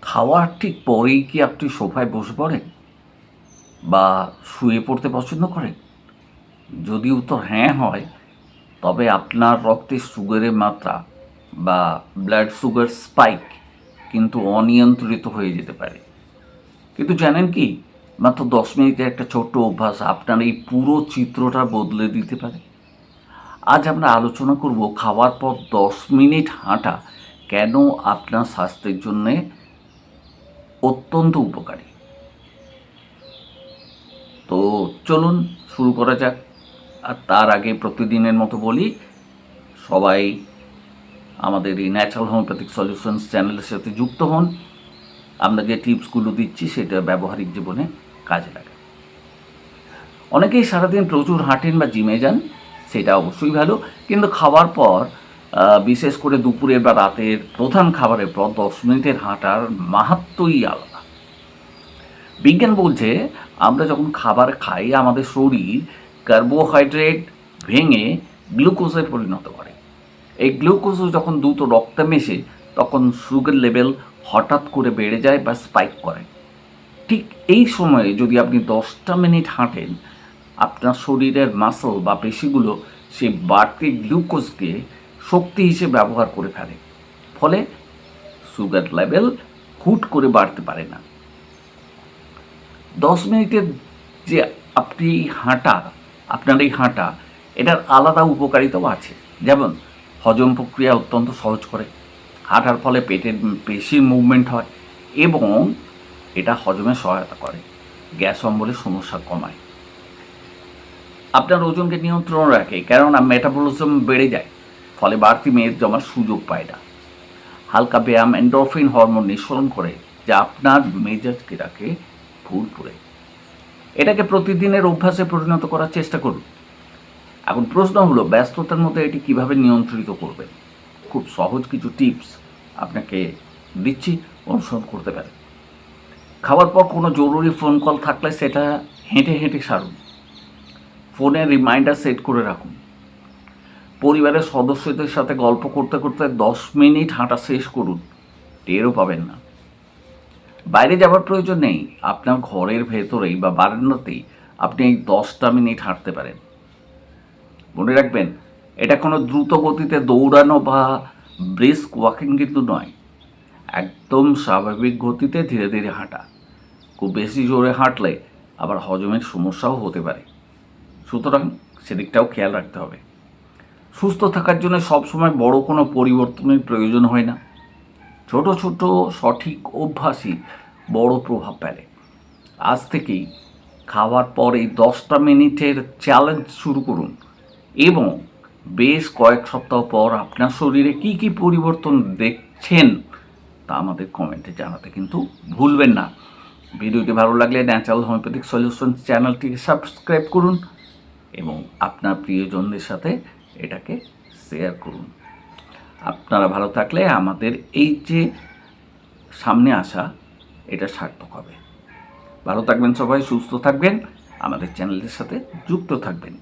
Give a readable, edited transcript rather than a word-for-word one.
খাওয়ার ঠিক পরেই কি আপনি সোফায় বসে পড়েন বা শুয়ে পড়তে পছন্দ করেন? যদি উত্তর হ্যাঁ হয়, তবে আপনার রক্তে সুগারের মাত্রা বা ব্লাড সুগার স্পাইক কিন্তু অনিয়ন্ত্রিত হয়ে যেতে পারে। কিন্তু জানেন কি, মাত্র 10 মিনিটের একটা ছোট্ট অভ্যাস আপনার এই পুরো চিত্রটা বদলে দিতে পারে। আজ আমরা আলোচনা করব খাওয়ার পর 10 মিনিট হাঁটা কেন আপনার স্বাস্থ্যের জন্যে অত্যন্ত উপকারী। তো চলুন শুরু করা যাক। আর তার আগে প্রতিদিনের মতো বলি, সবাই আমাদের এই ন্যাচারাল হোমিওপ্যাথিক সলিউশনস চ্যানেলের সাথে যুক্ত হন। আমরা যে টিপসগুলো দিচ্ছি সেটা ব্যবহারিক জীবনে কাজে লাগে। অনেকেই সারাদিন প্রচুর হাঁটেন বা জিমে যান, সেটা অবশ্যই ভালো, কিন্তু খাওয়ার পর বিশেষ করে দুপুরের বা রাতের প্রধান খাবারের পর 10 মিনিটের হাঁটার মাহাত্ম্যই আলাদা। বিজ্ঞান বলছে আমরা যখন খাবার খাই আমাদের শরীর কার্বোহাইড্রেট ভেঙে গ্লুকোজে পরিণত করে। এই গ্লুকোজ যখন দ্রুত রক্তে মেশে তখন সুগার লেভেল হঠাৎ করে বেড়ে যায় বা স্পাইক করে। ঠিক এই সময়ে যদি আপনি 10টা মিনিট হাঁটেন, আপনার শরীরের মাসল বা পেশিগুলো সেই বাড়তি গ্লুকোজকে শক্তি হিসেবে ব্যবহার করে ফেলে, ফলে সুগার লেভেল হুট করে বাড়তে পারে না। 10 মিনিটের যে আপনি হাঁটা আপনার এই হাঁটা এটার আলাদা উপকারিতাও আছে। যেমন হজম প্রক্রিয়া অত্যন্ত সহজ করে, হাঁটার ফলে পেটের পেশির মুভমেন্ট হয় এবং এটা হজমে সহায়তা করে, গ্যাস অম্বলের সমস্যা কমায়, আপনার ওজনকে নিয়ন্ত্রণ রাখে, কেননা মেটাবলিজম বেড়ে যায়, ফলে বাড়তি মেদ জমার সুযোগ পায় না। হালকা ব্যায়াম এন্ডোরফিন হরমোন নিঃসরণ করে, যা আপনার মেজাজকে রাখে ফুরফুরে। এটাকে প্রতিদিনের অভ্যাসে পরিণত করার চেষ্টা করুন। এখন প্রশ্ন হলো, ব্যস্ততার মধ্যে এটি কিভাবে নিয়ন্ত্রিত করবেন? খুব সহজ কিছু টিপস আপনাকে দিচ্ছি, অনুসরণ করতে পারেন। খাওয়ার পর কোনো জরুরি ফোন কল থাকলে সেটা হেঁটে হেঁটে সারুন। ফোনে রিমাইন্ডার সেট করে রাখুন। পরিবারের সদস্যদের সাথে গল্প করতে করতে 10 মিনিট হাঁটা শেষ করুন, টেরও পাবেন না। বাইরে যাওয়ার প্রয়োজন নেই, আপনার ঘরের ভেতরেই বা বারান্দাতেই আপনি এই 10টা মিনিট হাঁটতে পারেন। মনে রাখবেন, এটা কোনো দ্রুত গতিতে দৌড়ানো বা ব্রিস্ক ওয়াকিং কিন্তু নয়, একদম স্বাভাবিক গতিতে ধীরে ধীরে হাঁটা। খুব বেশি জোরে হাঁটলে আবার হজমের সমস্যাও হতে পারে, সুতরাং সেদিকটাও খেয়াল রাখতে হবে। সুস্থ থাকার জন্য সবসময় বড় কোনো পরিবর্তনের প্রয়োজন হয় না, ছোট ছোট সঠিক অভ্যাসই বড় প্রভাব ফেলে। আজ থেকেই খাওয়ার পর এই 10টা মিনিটের চ্যালেঞ্জ শুরু করুন এবং বেশ কয়েক সপ্তাহ পর আপনার শরীরে কি কি পরিবর্তন দেখছেন তা আমাদের কমেন্টে জানাতে কিন্তু ভুলবেন না। ভিডিওটি ভালো লাগলে ন্যাচারাল হোমিওপ্যাথিক সলিউশন চ্যানেলটিকে সাবস্ক্রাইব করুন এবং আপনার প্রিয়জনদের সাথে এটাকে শেয়ার করুন। আপনারা ভালো থাকলে আমাদের এই যে সামনে আসা এটা সার্থক হবে। ভালো থাকবেন সবাই, সুস্থ থাকবেন, আমাদের চ্যানেলের সাথে যুক্ত থাকবেন।